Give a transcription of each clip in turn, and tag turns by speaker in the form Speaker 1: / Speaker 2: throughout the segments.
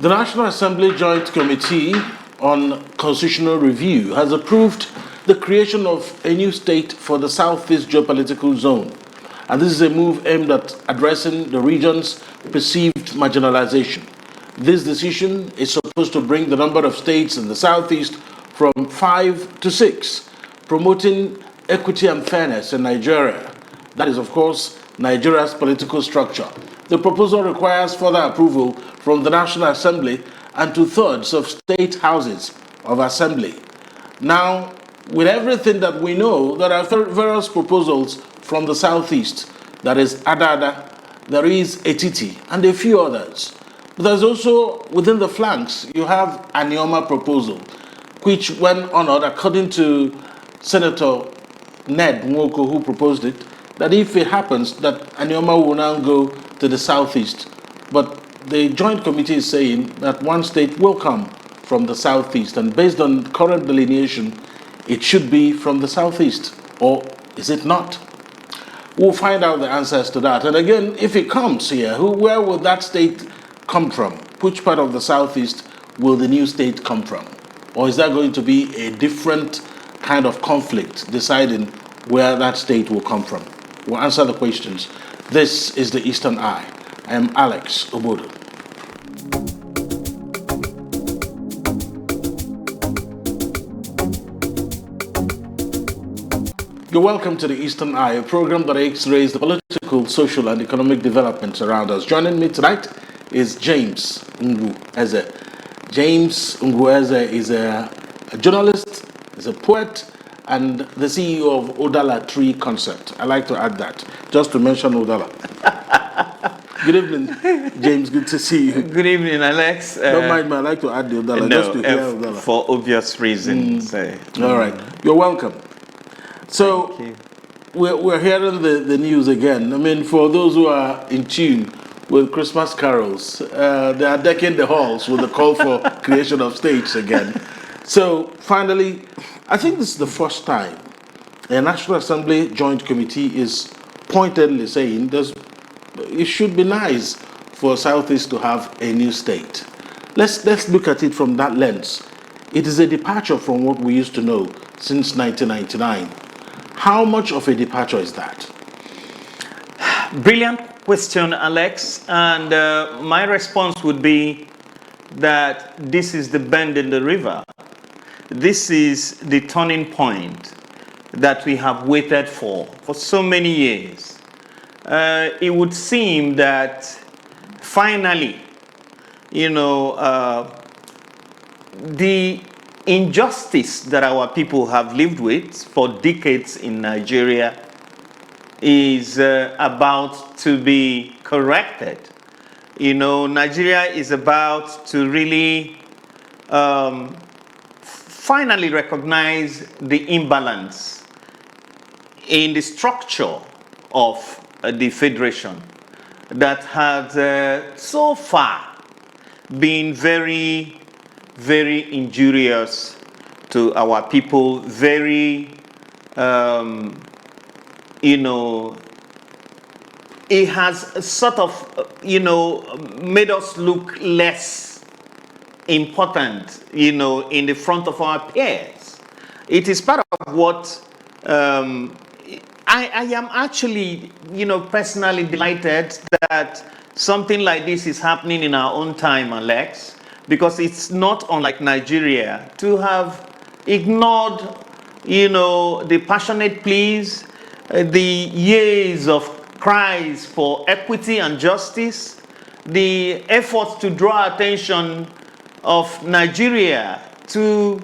Speaker 1: The National Assembly Joint Committee on Constitutional Review has approved the creation of a new state for the Southeast Geopolitical Zone. And this is a move aimed at addressing the region's perceived marginalization. This decision is supposed to bring the number of states in the Southeast from 5 to 6, promoting equity and fairness in Nigeria. That is, of course, Nigeria's political structure. The proposal requires further approval from the National Assembly and two-thirds of state houses of assembly. Now, with everything that we know, there are various proposals from the Southeast. That is Adada, there is Etiti, and a few others. But there's also, within the flanks, you have an Anioma proposal, which went honored, according to Senator Ned Nwoko, who proposed it, that if it happens that Anioma will now go to the Southeast, but the Joint Committee is saying that one state will come from the Southeast, and based on current delineation, it should be from the Southeast, or is it not? We'll find out the answers to that. And again, if it comes here, where will that state come from? Which part of the Southeast will the new state come from? Or is that going to be a different kind of conflict deciding where that state will come from? We'll answer the questions. This is the Eastern Eye. I am Alex Obodo. You're welcome to the Eastern Eye, a program that x-rays the political, social, and economic developments around us. Joining me tonight is James Ngwu Eze. James Ngwu Eze is a journalist, is a poet, and the CEO of Udala Tree Concert. I like to add that, just to mention Udala. Good evening, James. Good to see you.
Speaker 2: Good evening, Alex.
Speaker 1: Don't mind me, I like to add the Udala, just to hear Udala.
Speaker 2: For obvious reasons.
Speaker 1: All right, you're welcome. So, we're hearing the news again. I mean, for those who are in tune with Christmas carols, they are decking the halls with the call for creation of states again. So, finally, I think this is the first time a National Assembly Joint Committee is pointedly saying it should be nice for Southeast to have a new state. Let's look at it from that lens. It is a departure from what we used to know since 1999. How much of a departure is that?
Speaker 2: Brilliant question, Alex. And my response would be that this is the bend in the river. This is the turning point that we have waited for so many years. It would seem that finally, the injustice that our people have lived with for decades in Nigeria is about to be corrected. Nigeria is about to really finally recognize the imbalance in the structure of the federation that has so far been very, very injurious to our people, very, it has sort of, made us look less important, in the front of our peers. It is part of what I am actually, personally delighted that something like this is happening in our own time, Alex. Because it's not unlike Nigeria to have ignored, the passionate pleas, the years of cries for equity and justice, the efforts to draw attention of Nigeria to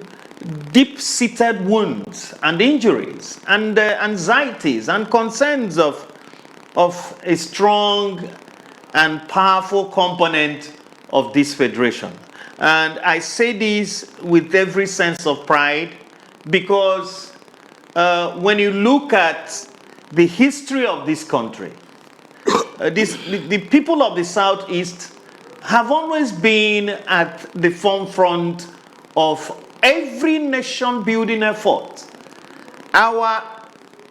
Speaker 2: deep-seated wounds and injuries and anxieties and concerns of a strong and powerful component of this federation. And I say this with every sense of pride because when you look at the history of this country, the people of the Southeast have always been at the forefront of every nation-building effort. Our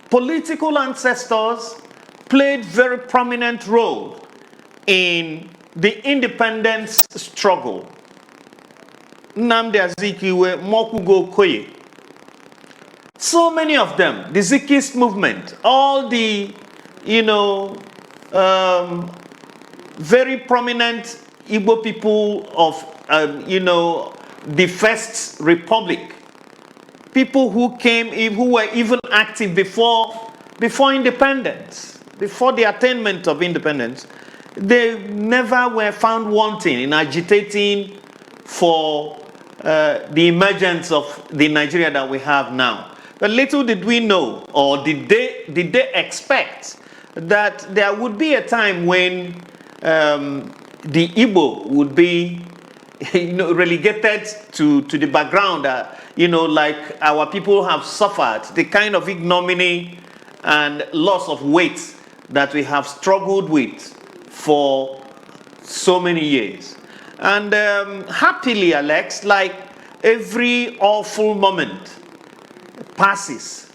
Speaker 2: political ancestors played very prominent role in the independence struggle Nnamdi Azikiwe, Mokugo Okoye. So many of them, the Zikist movement, all the, very prominent Igbo people of, the First Republic, people who were even active before independence, before the attainment of independence, they never were found wanting in agitating for the emergence of the Nigeria that we have now. But little did we know, or did they expect, that there would be a time when the Igbo would be relegated to the background, like our people have suffered, the kind of ignominy and loss of weight that we have struggled with for so many years. And happily, Alex, like every awful moment passes.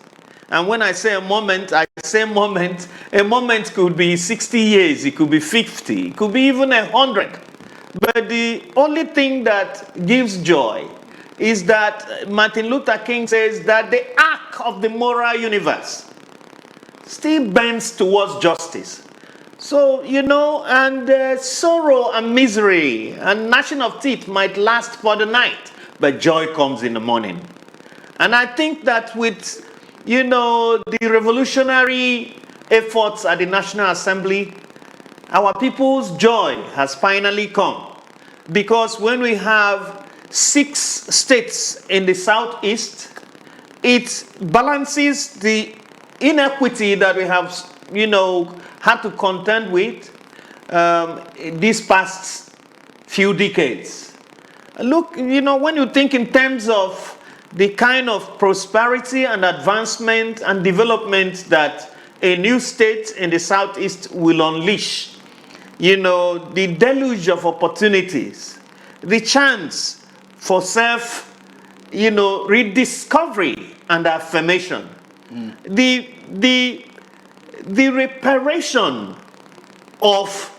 Speaker 2: And when I say a moment, a moment could be 60 years, it could be 50, it could be even 100. But the only thing that gives joy is that Martin Luther King says that the arc of the moral universe still bends towards justice. So, and sorrow and misery and gnashing of teeth might last for the night, but joy comes in the morning. And I think that with, the revolutionary efforts at the National Assembly, our people's joy has finally come. Because when we have 6 states in the southeast, it balances the inequity that we have, had to contend with these past few decades. Look, when you think in terms of the kind of prosperity and advancement and development that a new state in the southeast will unleash, the deluge of opportunities, the chance for self, rediscovery and affirmation, the reparation of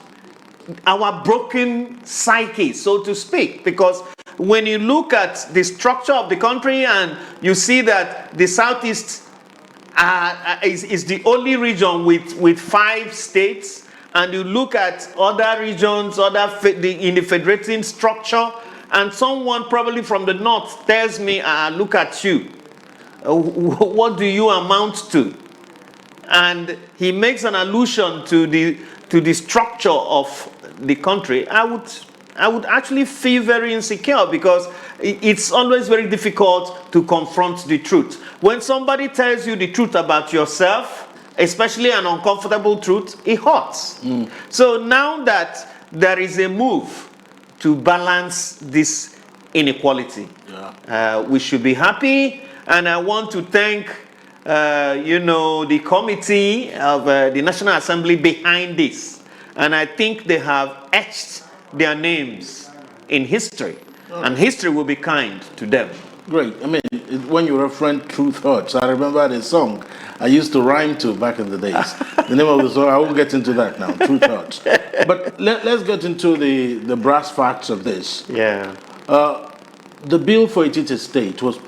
Speaker 2: our broken psyche, so to speak, because when you look at the structure of the country and you see that the southeast is the only region with 5 states, and you look at other regions, in the federating structure, and someone probably from the north tells me, look at you, what do you amount to? And he makes an allusion to the structure of the country. I would actually feel very insecure, because it's always very difficult to confront the truth. When somebody tells you the truth about yourself, especially an uncomfortable truth, it hurts. So now that there is a move to balance this inequality, we should be happy. And I want to thank the committee of the National Assembly behind this. And I think they have etched their names in history. And history will be kind to them.
Speaker 1: Great. I mean, when you reference Truth Hurts, I remember the song I used to rhyme to back in the days. The name of the song, I won't get into that now, Truth Hurts. But let's get into the brass facts of this.
Speaker 2: Yeah.
Speaker 1: The bill for Etiti State was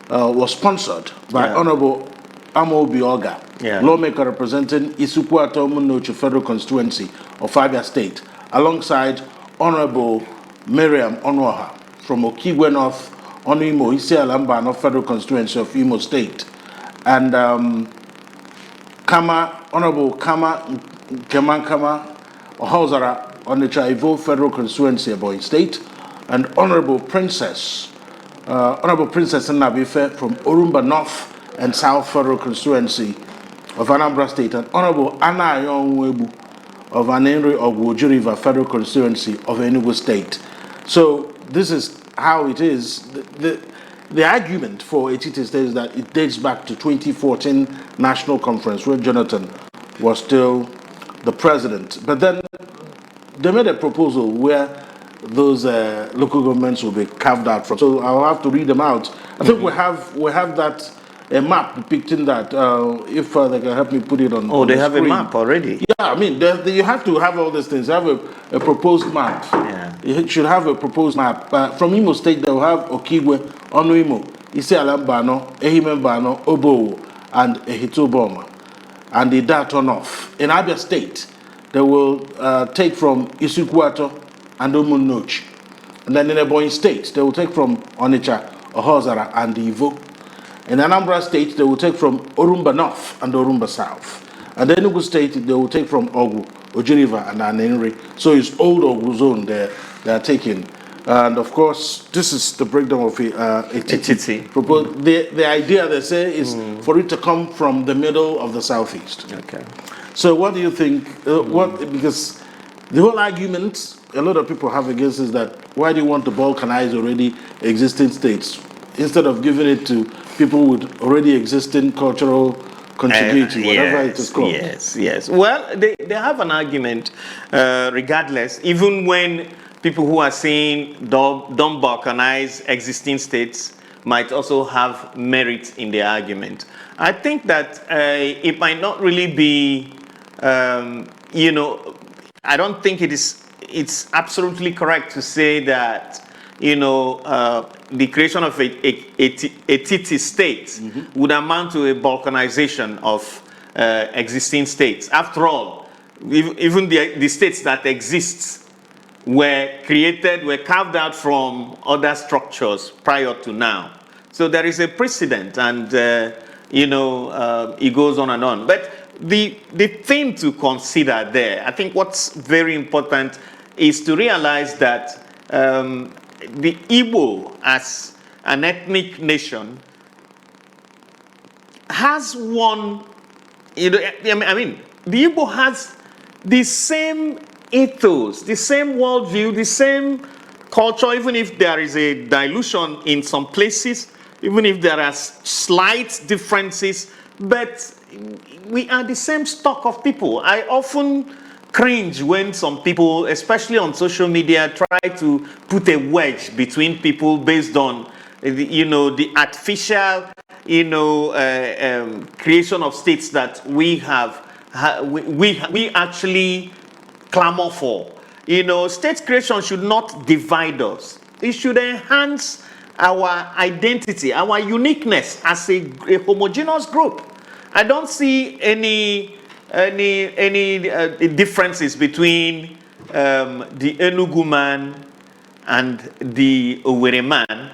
Speaker 1: was sponsored by Honorable Amobi Oga, lawmaker representing Isukwu Umunochu Federal Constituency of Afia State, alongside Honorable Miriam Onuoha from Okigwe North, Onuimo, Isialamba North Federal Constituency of Imo State, and Honorable Kama Ohozara Onitsha Ivo Federal Constituency of Ebonyi State, and Honorable Princess Nnabife from Orumba North and South Federal Constituency of Anambra State, and Honorable Anna Ayonwebu of Anenri Ogwoju River Federal Constituency of Enugu State. So this is how it is. The argument for Etiti State is that it dates back to 2014 National Conference, where Jonathan was still the president. But then they made a proposal where those local governments will be carved out from. So I'll have to read them out. I think we have that a map depicting that. If they can help me put it on.
Speaker 2: Oh,
Speaker 1: on
Speaker 2: they
Speaker 1: the
Speaker 2: have
Speaker 1: screen.
Speaker 2: a map already.
Speaker 1: Yeah, I mean, you have to have all these things. You have a proposed map.
Speaker 2: Yeah.
Speaker 1: it should have a proposed map. From Imo State, they will have Okigwe, Onu Imo, Isi Alambano, Ehimembano, Obo, and Ehitoboma. And the that turn off. In Abia State, they will take from Isukwato and Umunochi. And then in Ebonyi State, they will take from Onitsha, Ohozara, and Ivo. In Anambra State, they will take from Orumba North and Orumba South. And then Enugu State, they will take from Ogu, Ojiriva, and Anenri. So it's old Ogu zone they are taking. And of course, this is the breakdown of Etiti. The idea, they say, is for it to come from the middle of the southeast.
Speaker 2: Okay.
Speaker 1: So what do you think? Because the whole argument a lot of people have against is that why do you want to balkanize already existing states instead of giving it to people with already existing cultural contiguity, whatever it is called?
Speaker 2: Yes. Well, they have an argument regardless, even when people who are saying don't balkanize existing states might also have merit in their argument. I think that it might not really be, I don't think it's absolutely correct to say that, the creation of a TT state would amount to a balkanization of existing states. After all, even the states that exist were carved out from other structures prior to now. So there is a precedent, and it goes on and on. But the thing to consider there, I think what's very important is to realize that the Igbo as an ethnic nation has one, the Igbo has the same ethos, the same worldview, the same culture, even if there is a dilution in some places, even if there are slight differences, but we are the same stock of people. I often cringe when some people, especially on social media, try to put a wedge between people based on the artificial creation of states that we actually clamor for. State creation should not divide us. It should enhance our identity, our uniqueness as a homogeneous group. I don't see any differences between the Enugu man and the Owerri man,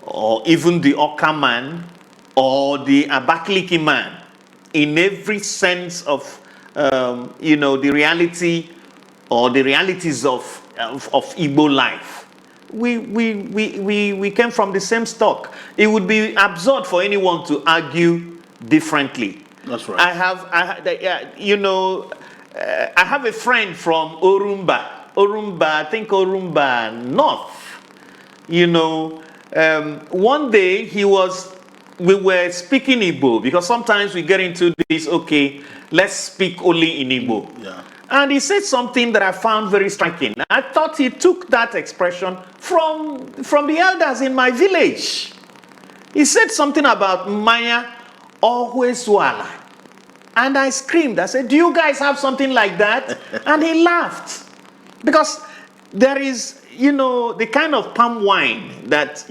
Speaker 2: or even the Oka man, or the Abakaliki man, in every sense of the reality or the realities of Igbo life. We came from the same stock. It would be absurd for anyone to argue differently.
Speaker 1: That's right.
Speaker 2: I have a friend from Orumba, I think Orumba North. One day we were speaking Igbo, because sometimes we get into this, okay, let's speak only in Igbo.
Speaker 1: Yeah.
Speaker 2: And he said something that I found very striking. I thought he took that expression from the elders in my village. He said something about Maya always swallow. And I screamed. I said, do you guys have something like that? And he laughed. Because there is, the kind of palm wine that,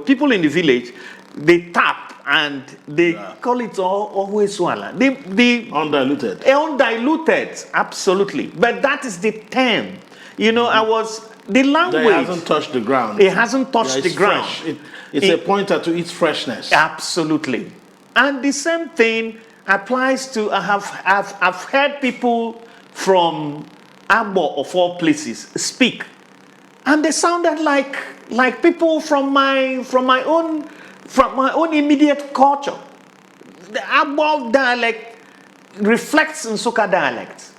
Speaker 2: people in the village, they tap and they call it always swallow.
Speaker 1: Undiluted.
Speaker 2: Undiluted, absolutely. But that is the term. The language.
Speaker 1: It hasn't touched the ground.
Speaker 2: It hasn't touched the ground.
Speaker 1: It's a pointer to its freshness.
Speaker 2: Absolutely. And the same thing applies to, I've heard people from Abo of all places speak, and they sounded like people from my own immediate culture. The Abo dialect reflects Nsukka dialect,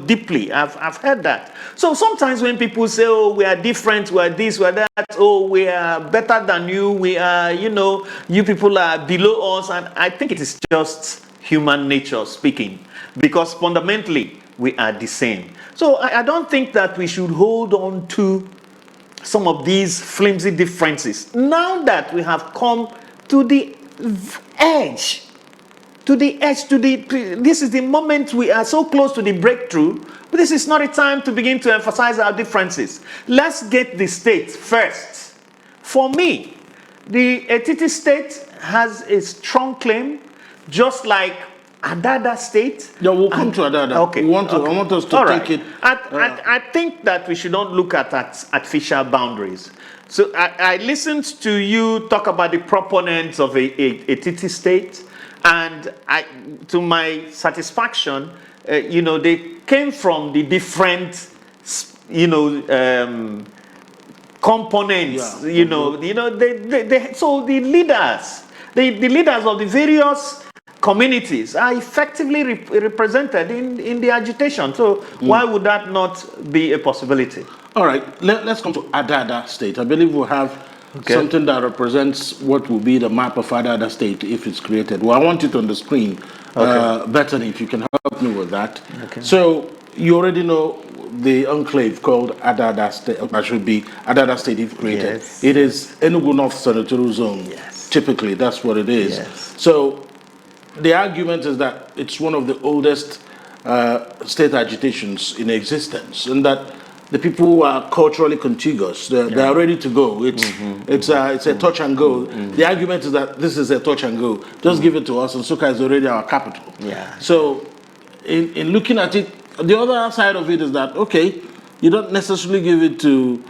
Speaker 2: deeply. I've heard that. So sometimes when people say, oh, we are different, we are this, we are that, oh, we are better than you, we are, you people are below us, and I think it is just human nature speaking, because fundamentally we are the same. So I don't think that we should hold on to some of these flimsy differences. Now that we have come to the edge to the edge, this is the moment we are so close to the breakthrough, but this is not a time to begin to emphasize our differences. Let's get the state first. For me, the Etiti state has a strong claim, just like Adada state.
Speaker 1: Yeah, we'll come to Adada.
Speaker 2: Okay.
Speaker 1: I want us to take it.
Speaker 2: I think that we should not look at artificial boundaries. So I listened to you talk about the proponents of a Etiti state, and to my satisfaction, they came from the different, components.
Speaker 1: Yeah.
Speaker 2: So the leaders of the various communities are effectively represented in the agitation. So why would that not be a possibility?
Speaker 1: All right, let's come to Adada State. I believe we'll have something that represents what will be the map of Adada State if it's created. Well, I want it on the screen. Bethany, if you can help me with that. Okay. So you already know the enclave called Adada State. That should be Adada State if created.
Speaker 2: Yes.
Speaker 1: It is Enugu North Senatorial Zone.
Speaker 2: Yes.
Speaker 1: Typically, that's what it is.
Speaker 2: Yes.
Speaker 1: So the argument is that it's one of the oldest state agitations in existence, and that the people who are culturally contiguous, they're ready to go. It's a touch and go. The argument is that this is a touch and go. Just give it to us, and Nsukka is already our capital.
Speaker 2: Yeah.
Speaker 1: So, in looking at it, the other side of it is that, okay, you don't necessarily give it to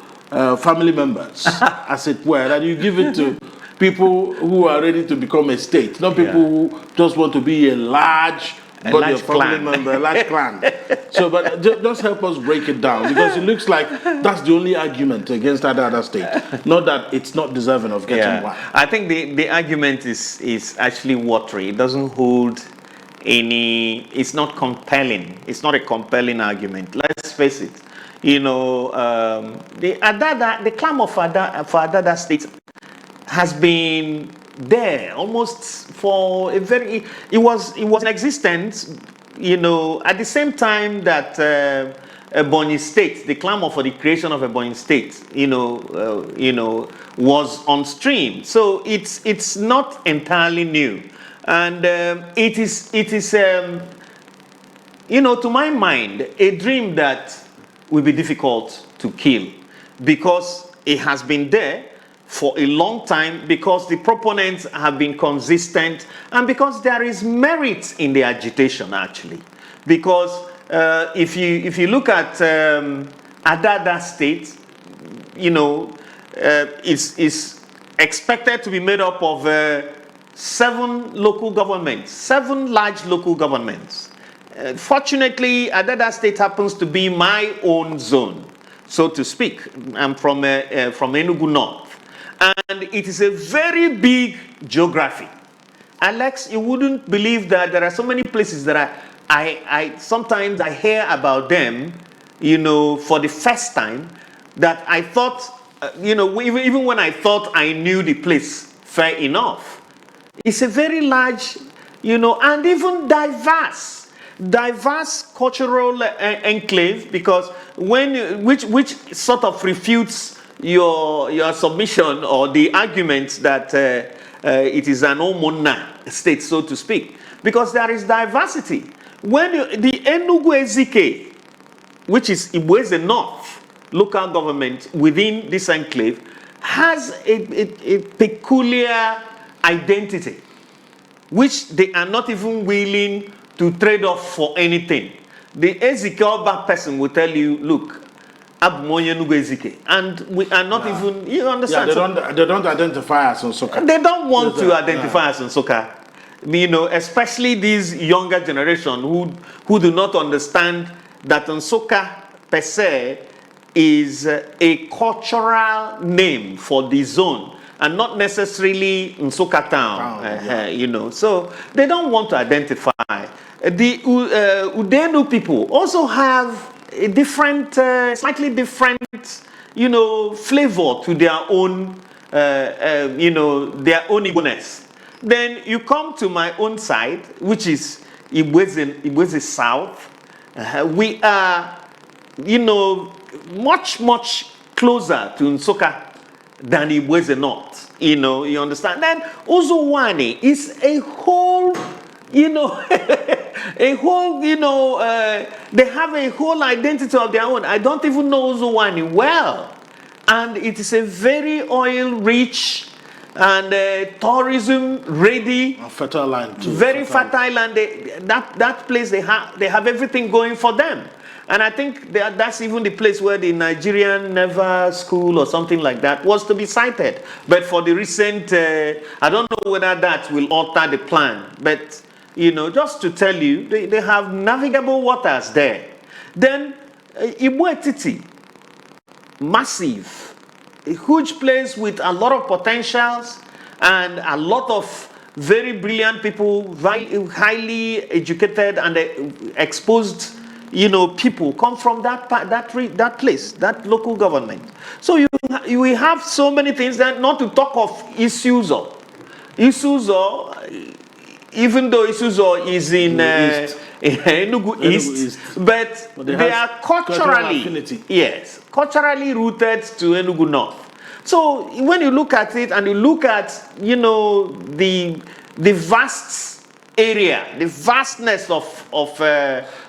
Speaker 1: family members, as it were, that you give it to people who are ready to become a state, not people who just want to be a large body of family member, a large clan. So, but just help us break it down, because it looks like that's the only argument against Adada State, not that it's not deserving of getting one.
Speaker 2: I think the argument is actually watery. It doesn't hold any, it's not compelling. It's not a compelling argument. Let's face it. The clamor for Adada State has been there almost for a very, it was in existence, at the same time that Ebonyi State, the clamor for the creation of Ebonyi State, was on stream. So it's not entirely new, and it is to my mind, a dream that will be difficult to kill, because it has been there for a long time, because the proponents have been consistent, and because there is merit in the agitation, actually. Because if you look at Adada State, it's expected to be made up of 7 local governments, 7 large local governments. Fortunately, Adada State happens to be my own zone, so to speak. I'm from Enugu North. And it is a very big geography. Alex, you wouldn't believe that there are so many places that I sometimes I hear about them, for the first time, that I thought, even when I thought I knew the place fair enough. It's a very large, and even diverse cultural enclave, because which sort of refutes your submission or the argument that it is an Omona state, so to speak, because there is diversity. When the Enugu Ezike, which is Igbo North local government within this enclave, has a peculiar identity, which they are not even willing to trade off for anything. The Ezike Oba person will tell you, look, and we are not even, you understand?
Speaker 1: Yeah, they don't identify as Nsukka.
Speaker 2: They don't want to identify as Nsukka. Especially these younger generation who do not understand that Nsukka per se is a cultural name for the zone, and not necessarily Nsukka town. So they don't want to identify. The Udenu people also have a different, slightly different, flavor to their own, their own Igbo-ness. Then you come to my own side, which is Igbo South. We are, much, much closer to Nsukka than Igbo North. You understand? Then Uzuwani is a whole you know, a whole, you know, they have a whole identity of their own. I don't even know Uzuwani well. And it is a very oil-rich and tourism-ready,
Speaker 1: fertile land too.
Speaker 2: Very fertile land. That place, they have everything going for them. And I think that's even the place where the Nigerian Naval School or something like that was to be sited. But for the recent, I don't know whether that will alter the plan. But, you know, just to tell you, they have navigable waters there. Then, Ibuetiti, massive, a huge place with a lot of potentials and a lot of very brilliant people, highly educated and exposed, you know, people come from that place, that local government. So you will have so many things, that not to talk of Isuzo. Isuzo, even though Isuzo is in Enugu East, but they are culturally rooted to Enugu North. So when you look at it and you look at, you know, the vast area, the vastness of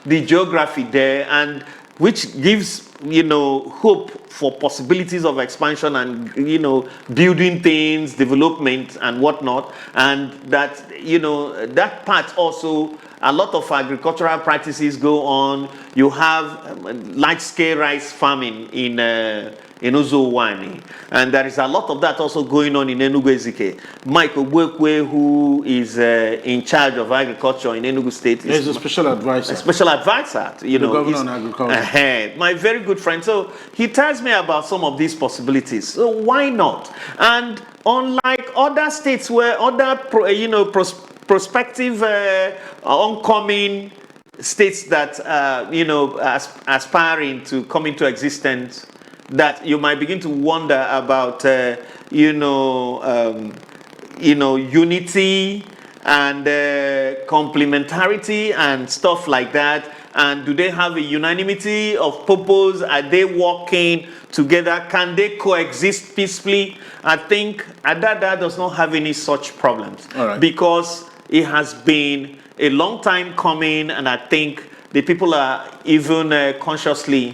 Speaker 2: the geography there, and which gives, you know, hope for possibilities of expansion and, you know, building things, development and whatnot, and that, you know, that part also, a lot of agricultural practices go on. You have large-scale rice farming in Uzuwani, and there is a lot of that also going on in Enugu Ezike. Mike Ogwekwe, who is in charge of agriculture in Enugu State,
Speaker 1: is a special advisor.
Speaker 2: A special advisor, you know,
Speaker 1: governor on agriculture.
Speaker 2: My very good friend. So he tells me about some of these possibilities. So why not? And unlike other states where other, prospective, oncoming states that you know, aspiring to come into existence, that you might begin to wonder about, unity and complementarity and stuff like that. And do they have a unanimity of purpose? Are they working together? Can they coexist peacefully? I think Adada does not have any such problems.
Speaker 1: All right.
Speaker 2: Because it has been a long time coming, and I think the people are even consciously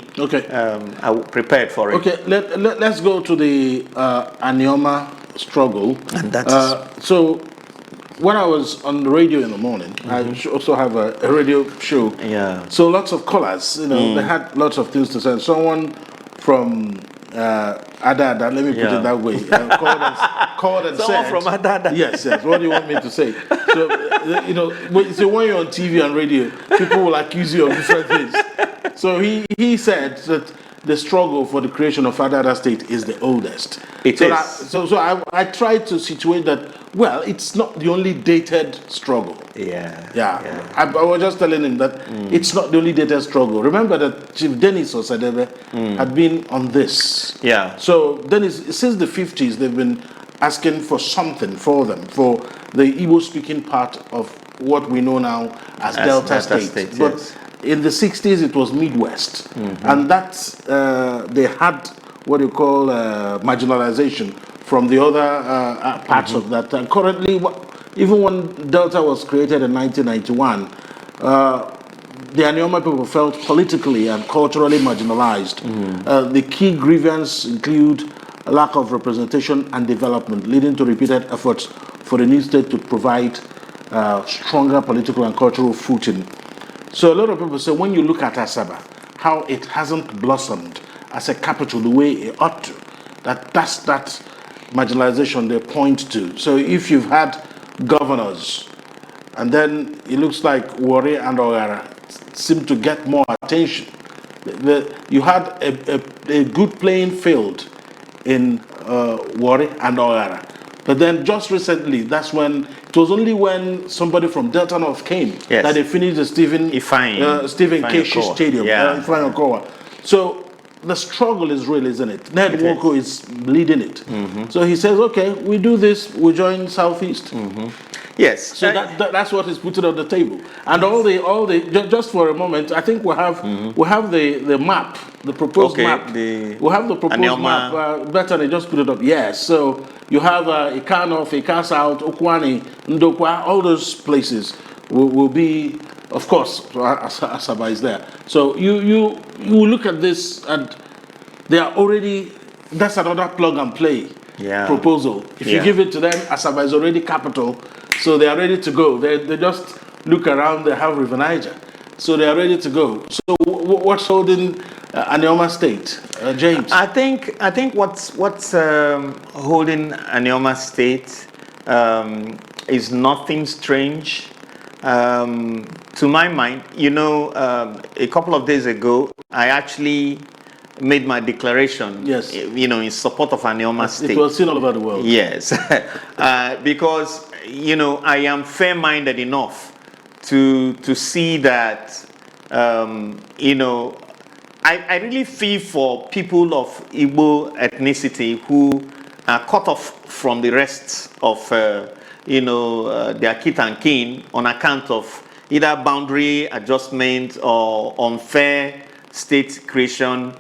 Speaker 2: prepared for it.
Speaker 1: Okay, let's go to the Anioma struggle.
Speaker 2: And that's
Speaker 1: so when I was on the radio in the morning, I also have a radio show.
Speaker 2: Yeah.
Speaker 1: So lots of callers, you know, they had lots of things to say. Someone from Adada, let me put it that way, called and
Speaker 2: someone
Speaker 1: said,
Speaker 2: from Adada.
Speaker 1: Yes. What do you want me to say? So, you know, so when you're on TV and radio, people will accuse you of different things. So he said that the struggle for the creation of Adada State is the oldest. So I tried to situate that, well, it's not the only dated struggle.
Speaker 2: Yeah.
Speaker 1: I was just telling him that it's not the only dated struggle. Remember that Chief Dennis Osadebe had been on this.
Speaker 2: Yeah.
Speaker 1: So Dennis, since the 50s, they've been asking for something for them, for the Igbo-speaking part of what we know now as Delta State. But in the 60s, it was Midwest. And that's, they had what you call marginalization from the other parts of that. And currently, even when Delta was created in 1991, the Anioma people felt politically and culturally marginalized. The key grievances include a lack of representation and development, leading to repeated efforts for the new state to provide stronger political and cultural footing. So a lot of people say, when you look at Asaba, how it hasn't blossomed as a capital the way it ought to, that's that marginalization they point to. So if you've had governors, and then it looks like Warri and Ogara seem to get more attention. You had a good playing field in Warri and Ogara. But then just recently, that's when, it was only when somebody from Delta North came that they finished the Stephen Keshi Stadium, Ifeanyi Okowa. So the struggle is real, isn't it? Ned Nwoko is leading it. So he says, okay, we do this, we join Southeast.
Speaker 2: Yes.
Speaker 1: So that's what is put on the table. And all the just for a moment, I think we have the map, the proposed map. We have the proposed map. Bethany just put it up. Yes. So you have Ika North, Ika South, Okwani, Ndokwa, all those places. will be, of course, Asaba is there. So you look at this, and they are already, that's another plug and play proposal. If you give it to them, Asaba is already capital, so they are ready to go. They just look around, they have River Niger, so they are ready to go. So what's holding Anioma State, James?
Speaker 2: I think what's holding Anioma State is nothing strange. To my mind, a couple of days ago, I actually made my declaration,
Speaker 1: yes,
Speaker 2: in support of Anioma State.
Speaker 1: It was seen all over the world.
Speaker 2: Yes, because, I am fair-minded enough to see that, I really feel for people of Igbo ethnicity who are cut off from the rest of, their kith and kin on account of either boundary adjustment or unfair state creation,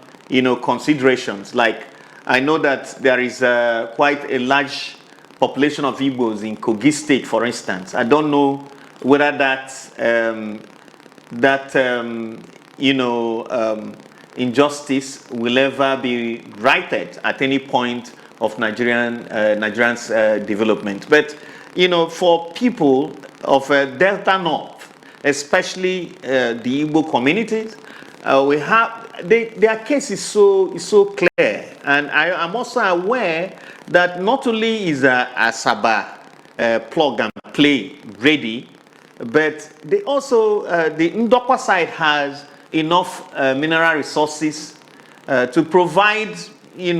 Speaker 2: considerations. Like, I know that there is quite a large population of Igbos in Kogi State, for instance. I don't know whether injustice will ever be righted at any point of Nigerian's development. But, for people of Delta North, especially the Igbo communities, we have their case is so clear, and I'm also aware that not only is Asaba plug and play ready, but they also the Ndokwa side has enough mineral resources to provide a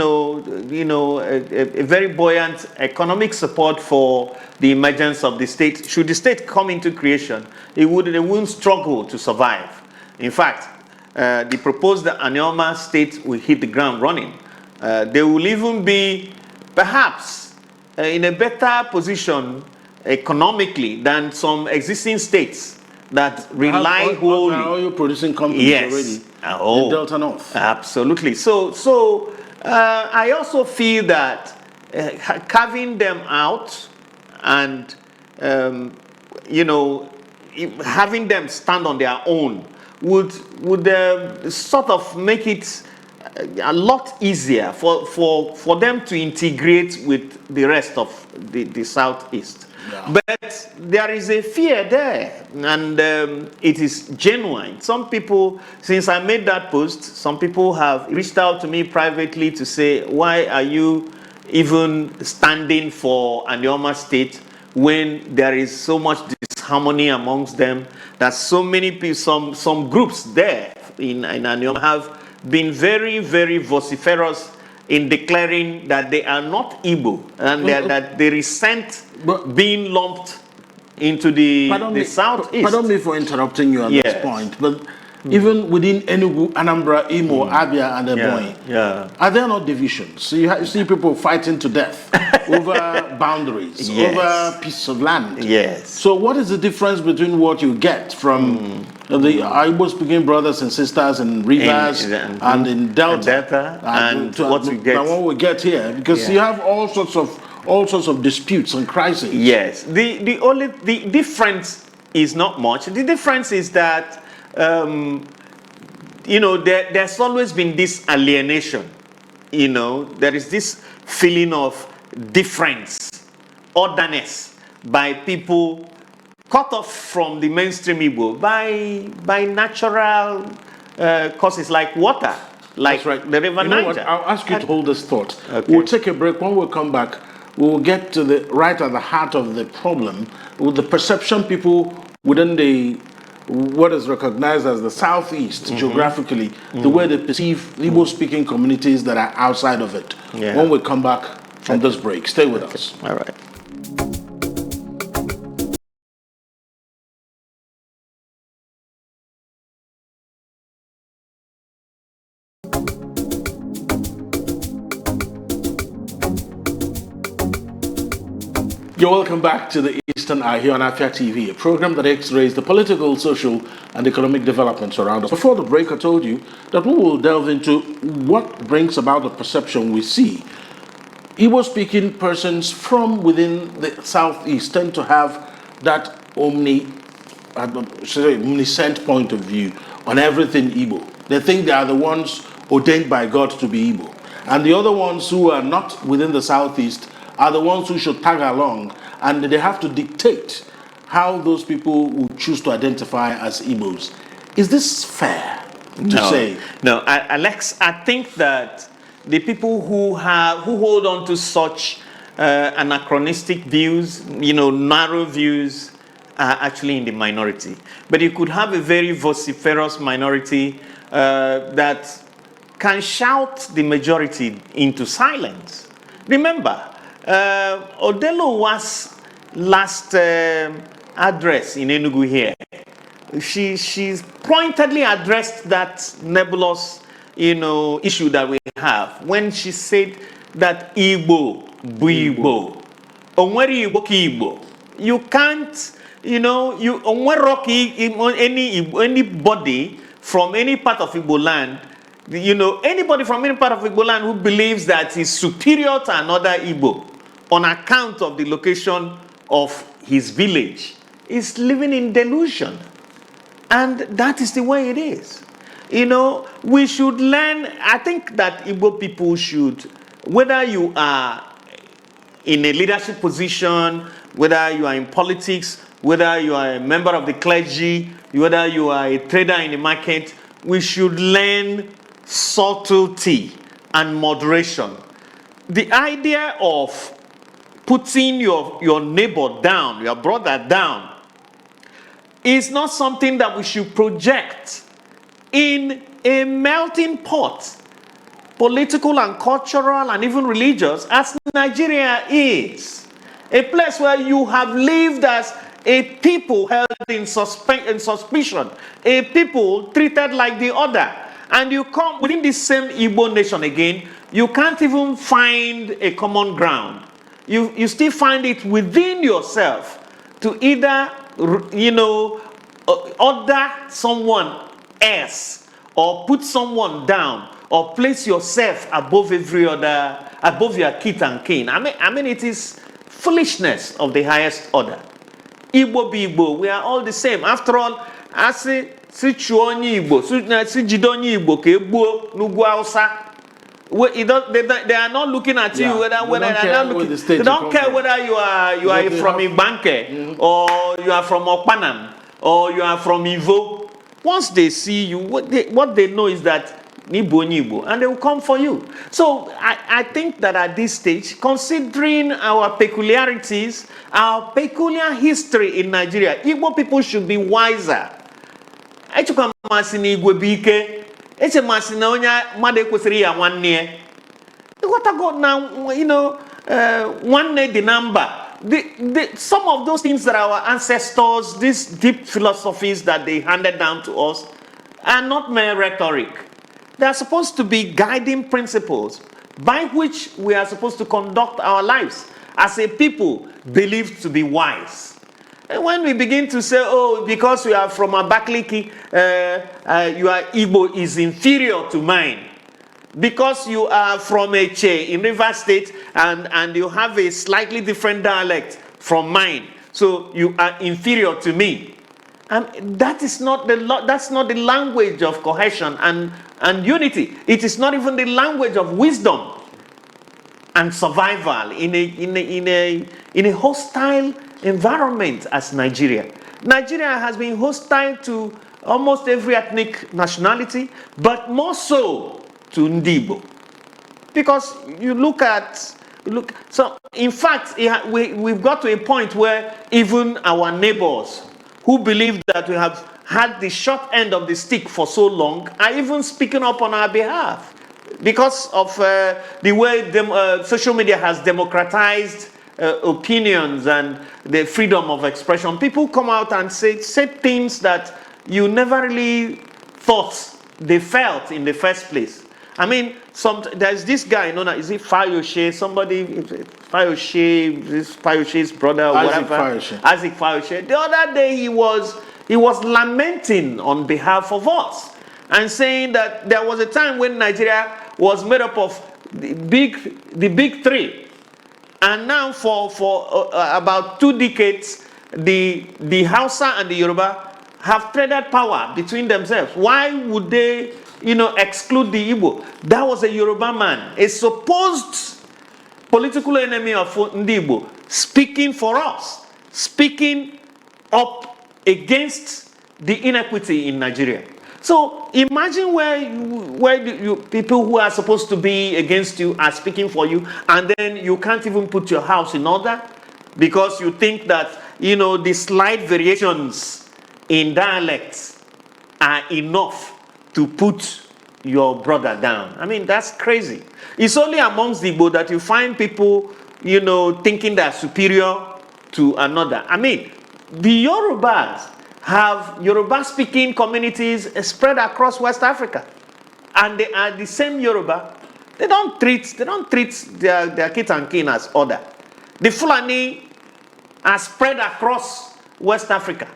Speaker 2: very buoyant economic support for the emergence of the state. Should the state come into creation, they wouldn't struggle to survive. In fact, the proposed Anioma State will hit the ground running. They will even be perhaps in a better position economically than some existing states that rely wholly.
Speaker 1: Oil producing companies already in Delta North.
Speaker 2: Absolutely. So I also feel that carving them out and having them stand on their own would sort of make it a lot easier for them to integrate with the rest of the Southeast. Yeah. But there is a fear there, and it is genuine. Some people, since I made that post, some people have reached out to me privately to say, why are you even standing for Anioma State when there is so much disharmony amongst them? That so many people, some groups there in Anioma have been very, very vociferous in declaring that they are not Igbo and that they resent being lumped into the Southeast.
Speaker 1: Pardon me for interrupting you at this point, but even within Enugu, Anambra, Imo, Abia, and Ebonyi, are there not divisions? So you see people fighting to death over boundaries, over pieces of land.
Speaker 2: Yes.
Speaker 1: So what is the difference between what you get from the Igbo-speaking brothers and sisters in Rivers and in Delta,
Speaker 2: and what we get?
Speaker 1: And what we get here? Because you have all sorts of disputes and crises.
Speaker 2: Yes. The difference is not much. The difference is that there's always been this alienation. There is this feeling of difference, otherness by people cut off from the mainstream Igbo by natural causes like water, like the River Niger.
Speaker 1: I'll ask you to hold this thought. Okay. We'll take a break. When we come back, we'll get to right at the heart of the problem with the perception people within what is recognized as the Southeast geographically, the way they perceive Igbo-speaking communities that are outside of it. Yeah. When we come back from this break, stay with us.
Speaker 2: All right.
Speaker 1: You're welcome back to the Eastern Eye here on Afia TV, a program that x-rays the political, social, and economic developments around us. Before the break, I told you that we will delve into what brings about the perception we see. Igbo-speaking persons from within the Southeast tend to have that omniscient point of view on everything Igbo. They think they are the ones ordained by God to be Igbo. And the other ones who are not within the Southeast are the ones who should tag along, and they have to dictate how those people will choose to identify as Igbos. Is this fair to say?
Speaker 2: No, Alex, I think that the people who hold on to such anachronistic views, narrow views, are actually in the minority. But you could have a very vociferous minority that can shout the majority into silence. Remember, Odelo was last address in Enugu here. She's pointedly addressed that nebulous, issue that we have when she said that Igbo bu Igbo. Onwere Igbo ki Igbo. You can't, anybody from any part of Igbo land, anybody from any part of Igbo land who believes that he's superior to another Igbo on account of the location of his village is living in delusion. And that is the way it is. We should learn. I think that Igbo people should, whether you are in a leadership position, whether you are in politics, whether you are a member of the clergy, whether you are a trader in the market, we should learn subtlety and moderation. The idea of putting your neighbor down, your brother down, is not something that we should project in a melting pot, political and cultural and even religious, as Nigeria is. A place where you have lived as a people held in suspicion, a people treated like the other. And you come within the same Igbo nation again, you can't even find a common ground. You still find it within yourself to either, order someone else or put someone down or place yourself above every other, above your kith and kin. I mean, it is foolishness of the highest order. Igbo be Igbo, we are all the same. After all, I say, si chuonyi Igbo, si jidonyi Igbo ke Igbo n'ugwu Hausa. They are not looking at you whether they don't care whether you are from Ibanke or you are from Okpanam or you are from Ivo. Once they see you, what they know is that Nibo, and they will come for you. So I think that at this stage, considering our peculiarities, our peculiar history in Nigeria, Igbo people should be wiser. It's a masina onya made kwesiri ya nwanne. What I got now, one the number. Some of those things that our ancestors, these deep philosophies that they handed down to us, are not mere rhetoric. They are supposed to be guiding principles by which we are supposed to conduct our lives as a people believed to be wise. And when we begin to say, oh, because we are from Abakaliki, your Igbo is inferior to mine. Because you are from Eche in River State and you have a slightly different dialect from mine, so you are inferior to me. And that's not the language of cohesion and unity. It is not even the language of wisdom and survival in a hostile environment as Nigeria. Nigeria has been hostile to almost every ethnic nationality, but more so to Ndibo. Because so in fact, we've got to a point where even our neighbors who believe that we have had the short end of the stick for so long are even speaking up on our behalf because of the way social media has democratized opinions and the freedom of expression. People come out and say things that you never really thought they felt in the first place. I mean, there's this guy known as, is it Fayoshe? Somebody, Fayoshe, this Fayoshe's brother, or whatever. Isaac Fayoshe. The other day he was lamenting on behalf of us and saying that there was a time when Nigeria was made up of the big three. And now for about 2 decades, the Hausa and the Yoruba have traded power between themselves. Why would they, exclude the Igbo? That was a Yoruba man, a supposed political enemy of Ndi Igbo, speaking for us, speaking up against the inequity in Nigeria. So imagine where people who are supposed to be against you are speaking for you, and then you can't even put your house in order because you think that, the slight variations in dialects are enough to put your brother down. I mean, that's crazy. It's only amongst the Igbo that you find people, thinking they're superior to another. I mean, the Yorubas have Yoruba-speaking communities spread across West Africa, and they are the same Yoruba. They don't treat their kith and kin as other. The Fulani are spread across West Africa.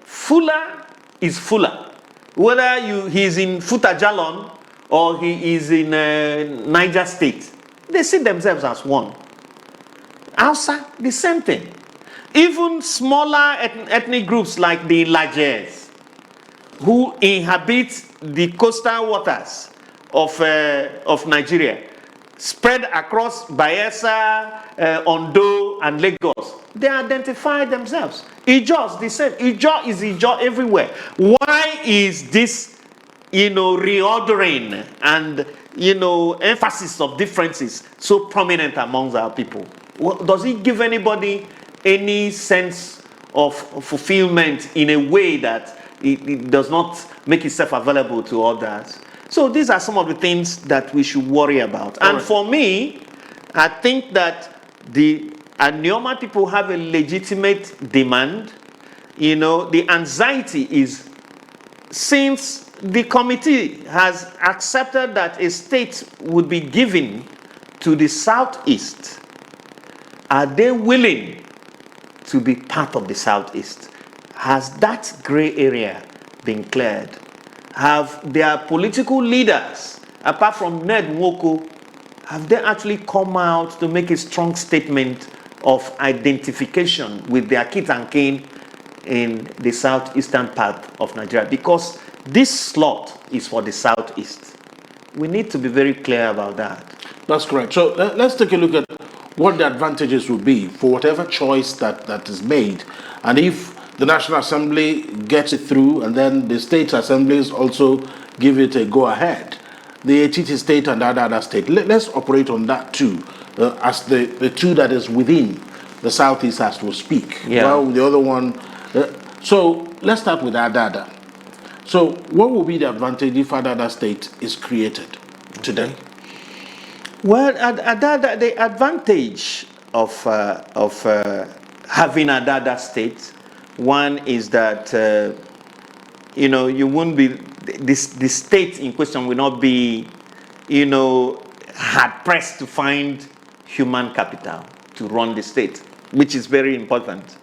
Speaker 2: Fula is Fula, whether he's in Futajalon or he is in Niger State. They see themselves as one. Hausa, the same thing. Even smaller ethnic groups like the Lajes, who inhabit the coastal waters of Nigeria, spread across Bayelsa, Ondo, and Lagos, they identify themselves. Ijaw is the same. Ijaw is Ijaw everywhere. Why is this, reordering and, emphasis of differences so prominent amongst our people? Does it give anybody any sense of fulfillment in a way that it does not make itself available to others? So these are some of the things that we should worry about. And for me, I think that the Anioma people have a legitimate demand. The anxiety is, since the committee has accepted that a state would be given to the Southeast, are they willing to be part of the Southeast? Has that gray area been cleared? Have their political leaders, apart from Ned Nwoko, have they actually come out to make a strong statement of identification with their kith and kin in the southeastern part of Nigeria? Because this slot is for the Southeast. We need to be very clear about that.
Speaker 1: That's correct. So let's take a look at what the advantages would be for whatever choice that is made. And if the National Assembly gets it through, and then the state assemblies also give it a go-ahead, the Etiti state and the other state, let's operate on that too, as the two that is within the Southeast as we speak.
Speaker 2: Yeah.
Speaker 1: Well, the other one, so let's start with Adada. So what will be the advantage if Adada state is created today?
Speaker 2: Well, the advantage of having a Dada state, one is that you won't be the state in question will not be hard pressed to find human capital to run the state, which is very important.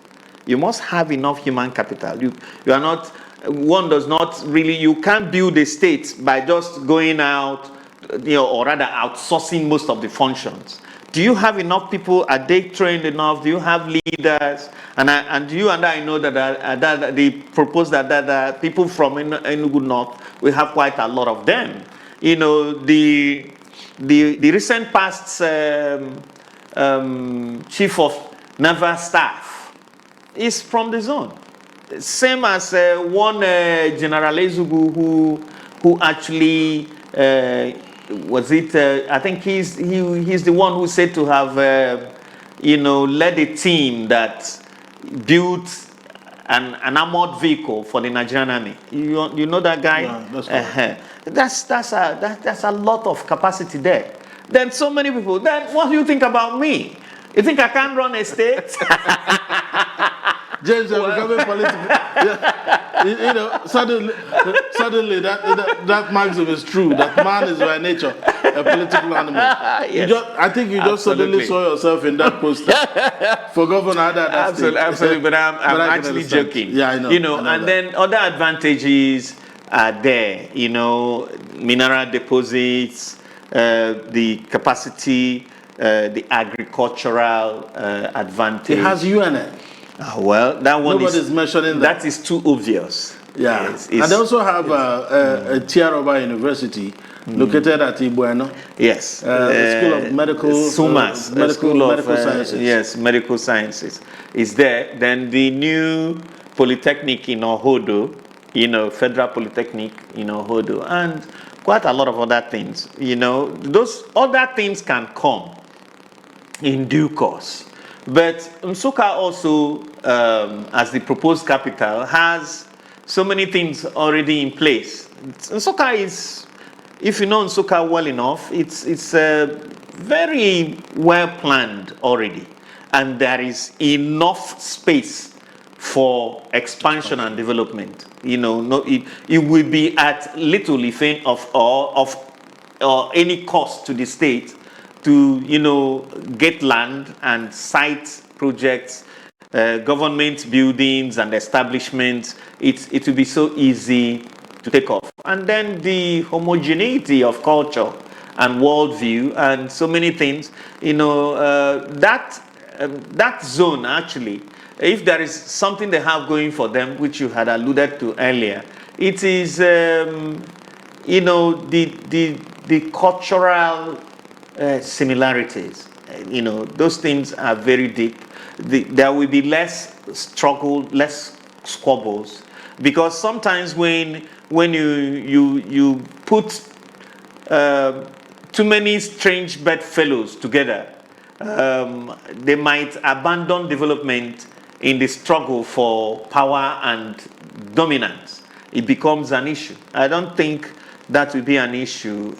Speaker 2: You must have enough human capital. You are not, one does not really, you can't build a state by just going out, or rather outsourcing most of the functions. Do you have enough people? Are they trained enough? Do you have leaders? And you and I know that they propose that people from Enugu North, we have quite a lot of them. The recent past chief of naval staff is from the zone. Same as one General Ezugu who actually was it? I think he's the one who said to have led a team that built an armored vehicle for the Nigerian army. You know that guy?
Speaker 1: Yeah,
Speaker 2: that's a lot of capacity there. Then so many people. Then what do you think about me? You think I can't run a state?
Speaker 1: James, you're becoming political. Yeah. Suddenly that maxim is true. That man is by nature a political animal.
Speaker 2: Yes.
Speaker 1: I think you just suddenly saw yourself in that poster for Governor that state.
Speaker 2: Absolutely, but I'm actually joking.
Speaker 1: Yeah, I know.
Speaker 2: And then other advantages are there. Mineral deposits, the capacity, the agricultural advantage.
Speaker 1: It has UNN.
Speaker 2: Well, that one
Speaker 1: Nobody's mentioning that.
Speaker 2: That is too obvious.
Speaker 1: Yeah.
Speaker 2: Yes,
Speaker 1: And they also have a Tiaroba University located at Ibueno.
Speaker 2: Yes.
Speaker 1: The School of Medical
Speaker 2: SUMAS,
Speaker 1: medical Sciences.
Speaker 2: Yes, medical sciences is there. Then the new Polytechnic in Ohodo, Federal Polytechnic in Ohodo, and quite a lot of other things. Those other things can come in due course. But Nsukka also, as the proposed capital, has so many things already in place. Nsukka is, if you know Nsukka well enough, it's very well planned already. And there is enough space for expansion and development. It will be at little, if any, of any cost to the state to get land and site projects, government buildings and establishments. It will be so easy to take off. And then the homogeneity of culture and worldview and so many things, that zone actually, if there is something they have going for them, which you had alluded to earlier, it is the cultural similarities. Those things are very deep. There will be less struggle, less squabbles, because sometimes when you put too many strange bedfellows together, they might abandon development in the struggle for power and dominance. It becomes an issue. I don't think that will be an issue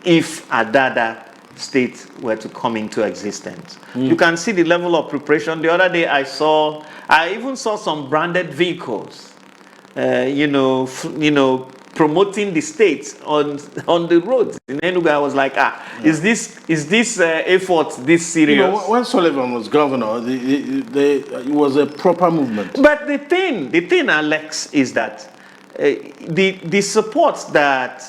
Speaker 2: if Adada state were to come into existence. You can see the level of preparation. The other day I even saw some branded vehicles, promoting the state on the roads in Enugu. I was like, is this effort this serious?
Speaker 1: When Sullivan was governor, it was a proper movement.
Speaker 2: But the thing, Alex, is that the support that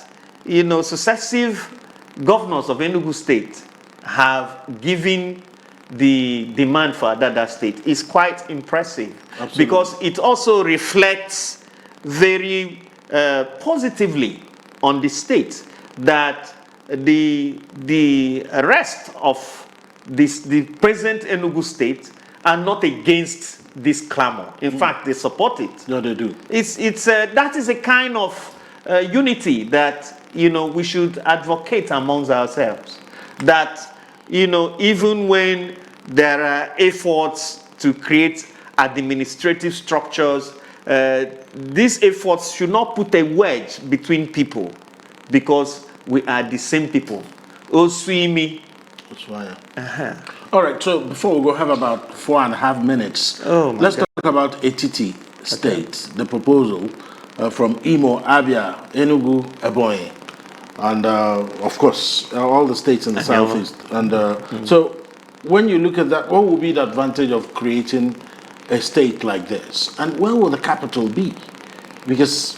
Speaker 2: successive governors of Enugu State have given the demand for Adada State is quite impressive.
Speaker 1: Absolutely.
Speaker 2: Because it also reflects very positively on the state that the rest of the present Enugu State are not against this clamor. In fact, they support it.
Speaker 1: No, they do.
Speaker 2: That is a kind of unity that we should advocate amongst ourselves. That even when there are efforts to create administrative structures, these efforts should not put a wedge between people, because we are the same people. Oswimi.
Speaker 1: That's why. All right, so before we go, have about 4.5 minutes. Let's talk about Etiti State, the proposal from Imo, Abia, Enugu, Ebonyi, and of course, all the states in the southeast. And so when you look at that, what will be the advantage of creating a state like this? And where will the capital be? Because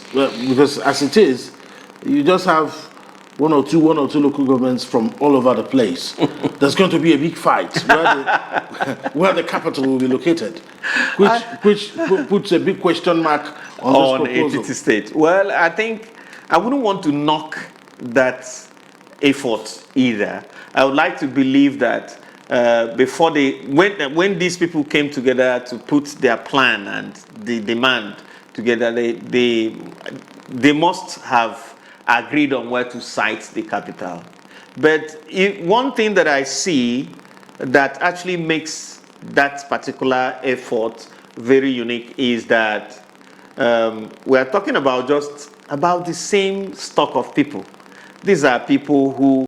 Speaker 1: as it is, you just have one or two local governments from all over the place. There's going to be a big fight where the capital will be located, which puts a big question mark on this proposal.
Speaker 2: Etiti State. Well, I think I wouldn't want to knock that effort either. I would like to believe that before when these people came together to put their plan and the demand together, they must have agreed on where to site the capital. But one thing that I see that actually makes that particular effort very unique is that we're talking about just about the same stock of people. These are people who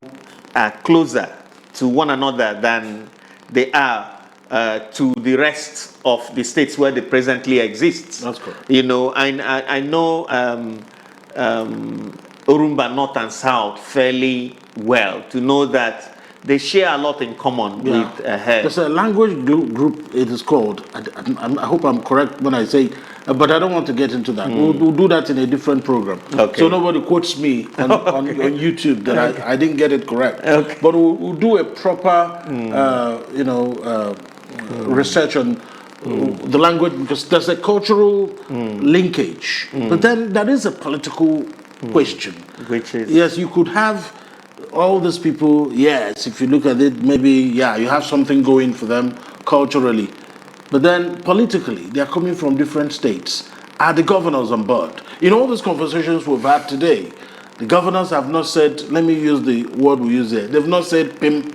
Speaker 2: are closer to one another than they are to the rest of the states where they presently exist.
Speaker 1: That's correct.
Speaker 2: I know Orumba North and South fairly well to know that they share a lot in common with her.
Speaker 1: There's a language group, it is called. I hope I'm correct when I say, but I don't want to get into that. We'll do that in a different program. Okay. So nobody quotes me on YouTube that I didn't get it correct. Okay. But we'll do a proper, research on the language, because there's a cultural linkage. But then there is a political question.
Speaker 2: Which is?
Speaker 1: Yes, you could have all these people, yes, if you look at it, maybe, yeah, you have something going for them culturally. But then politically, they are coming from different states. Are the governors on board? In all these conversations we've had today, the governors have not said, let me use the word we use there, they've not said PIM.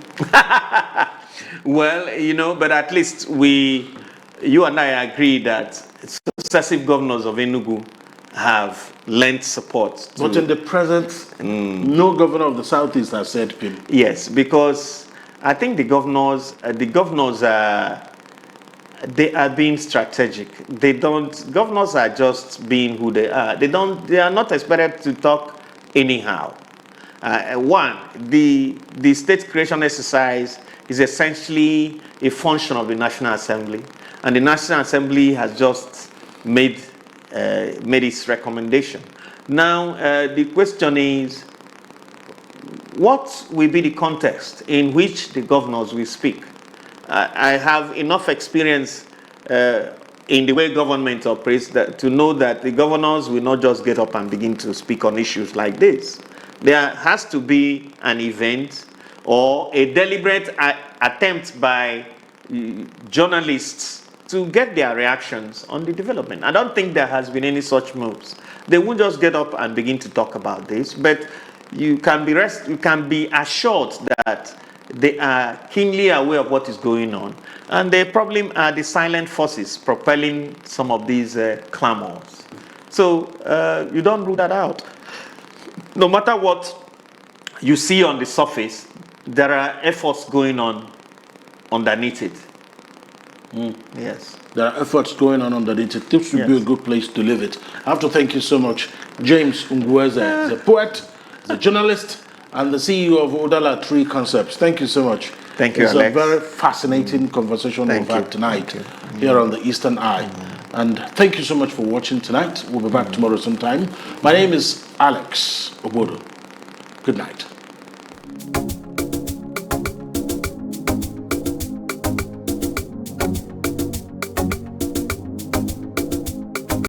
Speaker 2: Well, but at least you and I agree that successive governors of Enugu have lent support.
Speaker 1: But in the present, no governor of the Southeast has said PIM.
Speaker 2: Yes, because I think the governors they are being strategic. Governors are just being who they are. They are not expected to talk anyhow. One, the state creation exercise is essentially a function of the National Assembly, and the National Assembly has just made its recommendation. Now, the question is, what will be the context in which the governors will speak? I have enough experience in the way government operates to know that the governors will not just get up and begin to speak on issues like this. There has to be an event or a deliberate attempt by journalists to get their reactions on the development. I don't think there has been any such moves. They won't just get up and begin to talk about this, but you can be assured that they are keenly aware of what is going on, and they probably are the silent forces propelling some of these clamors. So you don't rule that out. No matter what you see on the surface, there are efforts going on underneath it. Yes.
Speaker 1: There are efforts going on underneath it. This would be a good place to leave it. I have to thank you so much, James Ngwu Eze, the poet, the journalist, and the CEO of Udala Tree Concepts. Thank you so much.
Speaker 2: Thank you,
Speaker 1: It's
Speaker 2: Alex.
Speaker 1: a very fascinating conversation we've had tonight here on the Eastern Eye. And thank you so much for watching tonight. We'll be back tomorrow sometime. My name is Alex Obodo. Good night.